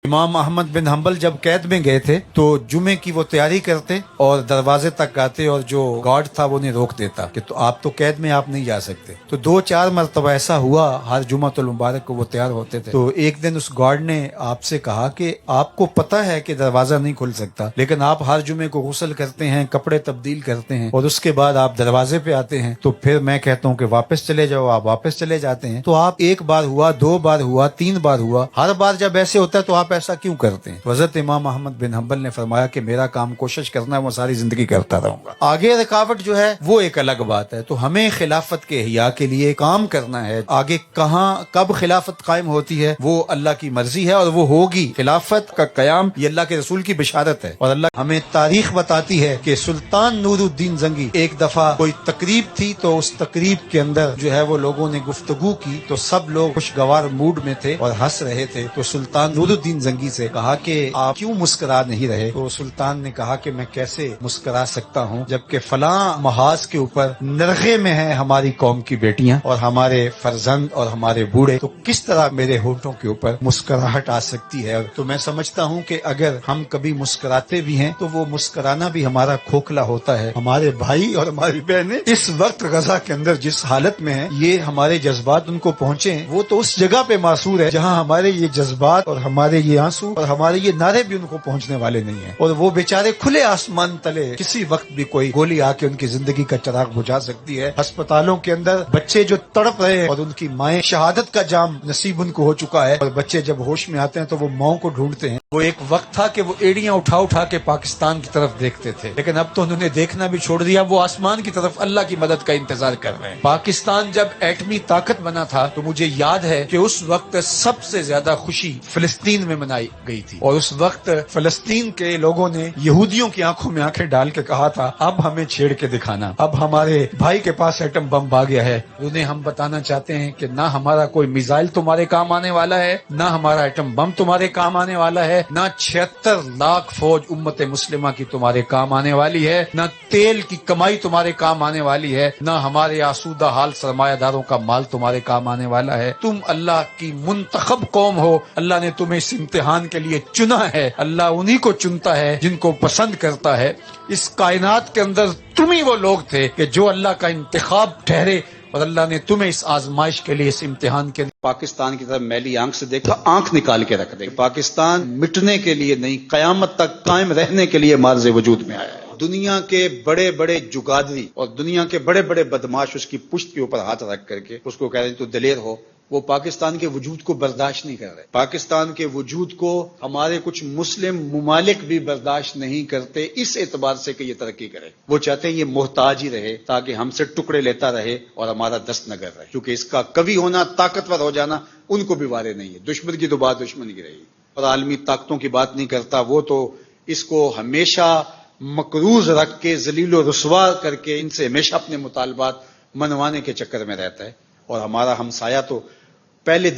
इमाम अहमद बिन हम्बल जब कैद में गए थे तो जुमे की वो तैयारी करते और दरवाजे तक आते और जो गार्ड था वो उन्हें रोक देता कि तो आप तो कैद में आप नहीं जा सकते। तो 2-4 मरतबा ऐसा हुआ, हर जुमातुल मुबारक को वो तैयार होते थे। तो एक दिन उस गार्ड ने आपसे कहा कि आपको पता है कि दरवाजा नहीं खुल सकता, लेकिन आप हर जुमे को गुस्ल करते हैं, कपड़े तब्दील करते हैं और उसके बाद आप दरवाजे पे आते हैं, तो फिर मैं कहता हूँ कि वापस चले जाओ, आप वापस चले जाते हैं। तो आप 1 बार हुआ, 2 बार हुआ, 3 बार हुआ, हर बार जब ऐसे होता है तो आप ऐसा क्यों करते हैं? हज़रत इमाम अहमद बिन हम्बल ने फरमाया कि मेरा काम कोशिश करना है, वो सारी जिंदगी करता रहूंगा। आगे रुकावट जो है वो एक अलग बात है। तो हमें खिलाफत के हिया के लिए काम करना है। आगे कहाँ कब खिलाफत कायम होती है वो अल्लाह की मर्जी है और वो होगी। खिलाफत का कयाम ये अल्लाह के रसूल की बिशारत है और अल्लाह हमें तारीख बताती है कि सुल्तान नूरुद्दीन जंगी एक दफा कोई तकरीब थी, तो उस तकरीब के अंदर जो है वो लोगों ने गुफ्तगू की, तो सब लोग खुशगवार मूड में थे और हंस रहे थे। तो सुल्तान नूरुद्दीन जंगी से कहा कि आप क्यों मुस्कुरा नहीं रहे? तो सुल्तान ने कहा कि मैं कैसे मुस्कुरा सकता हूँ जबकि फलां महाज के ऊपर नरखे में है हमारी कौम की बेटियां और हमारे फर्जंद और हमारे बूढ़े, तो किस तरह मेरे होठों के ऊपर मुस्कुराहट आ सकती है? तो मैं समझता हूँ कि अगर हम कभी मुस्कुराते भी हैं तो वो मुस्कुराना भी हमारा खोखला होता है। हमारे भाई और हमारी बहनें इस वक्त गजा के अंदर जिस हालत में है, ये हमारे जज्बात उनको पहुँचे, वो तो उस जगह पे मासूर है जहाँ हमारे ये जज्बात और हमारे ये आंसू और हमारे ये नारे भी उनको पहुंचने वाले नहीं हैं। और वो बेचारे खुले आसमान तले किसी वक्त भी कोई गोली आके उनकी जिंदगी का चिराग बुझा सकती है। अस्पतालों के अंदर बच्चे जो तड़प रहे हैं और उनकी माएं, शहादत का जाम नसीब उनको हो चुका है और बच्चे जब होश में आते हैं तो वो माओ को ढूंढते हैं। वो एक वक्त था कि वो एड़ियां उठा उठा के पाकिस्तान की तरफ देखते थे, लेकिन अब तो उन्होंने देखना भी छोड़ दिया। वो आसमान की तरफ अल्लाह की मदद का इंतजार कर रहे हैं। पाकिस्तान जब एटमी ताकत बना था तो मुझे याद है कि उस वक्त सबसे ज्यादा खुशी फिलिस्तीन में मनाई गई थी और उस वक्त फिलिस्तीन के लोगों ने यहूदियों की आंखों में आंखें डाल के कहा था, अब हमें छेड़ के दिखाना, अब हमारे भाई के पास एटम बम आ गया है। उन्हें हम बताना चाहते हैं कि ना हमारा कोई मिसाइल तुम्हारे काम आने वाला है, ना हमारा एटम बम तुम्हारे काम आने वाला है, ना 76 लाख फौज उम्मत मुस्लिमा की तुम्हारे काम आने वाली है, ना तेल की कमाई तुम्हारे काम आने वाली है, ना हमारे आसूदा हाल सरमायादारों का माल तुम्हारे काम आने वाला है। तुम अल्लाह की मुंतखब कौम हो, अल्लाह ने तुम्हें इस इम्तिहान के लिए चुना है। अल्लाह उन्हीं को चुनता है जिनको पसंद करता है। इस कायनात के अंदर तुम ही वो लोग थे कि जो अल्लाह का इंतखाब ठहरे और अल्लाह ने तुम्हें इस आजमाइश के लिए, इस इम्तिहान के लिए पाकिस्तान की तरफ मैली आंख से देखा, आंख निकाल के रख दे। पाकिस्तान मिटने के लिए नहीं, कयामत तक कायम रहने के लिए मार्ज़े वजूद में आया है। दुनिया के बड़े बड़े जुगादरी और दुनिया के बड़े बड़े बदमाश उसकी पुश्त के ऊपर हाथ रख करके उसको कह रहे तो दलेर हो, वो पाकिस्तान के वजूद को बर्दाश्त नहीं कर रहे। पाकिस्तान के वजूद को हमारे कुछ मुस्लिम मुमालिक भी बर्दाश्त नहीं करते इस एतबार से कि ये तरक्की करे। वो चाहते हैं ये मोहताज ही रहे ताकि हमसे टुकड़े लेता रहे और हमारा दस्तनगर रहे, क्योंकि इसका कवि होना, ताकतवर हो जाना उनको भी वारे नहीं है। दुश्मन की तो बात दुश्मन की रही और आलमी ताकतों की बात नहीं करता। वो तो इसको हमेशा मकरूज रख के, जलीलो रुसवा करके इनसे हमेशा अपने मुतालबात मनवाने के चक्कर में रहता है। और हमारा हमसाया तो पहले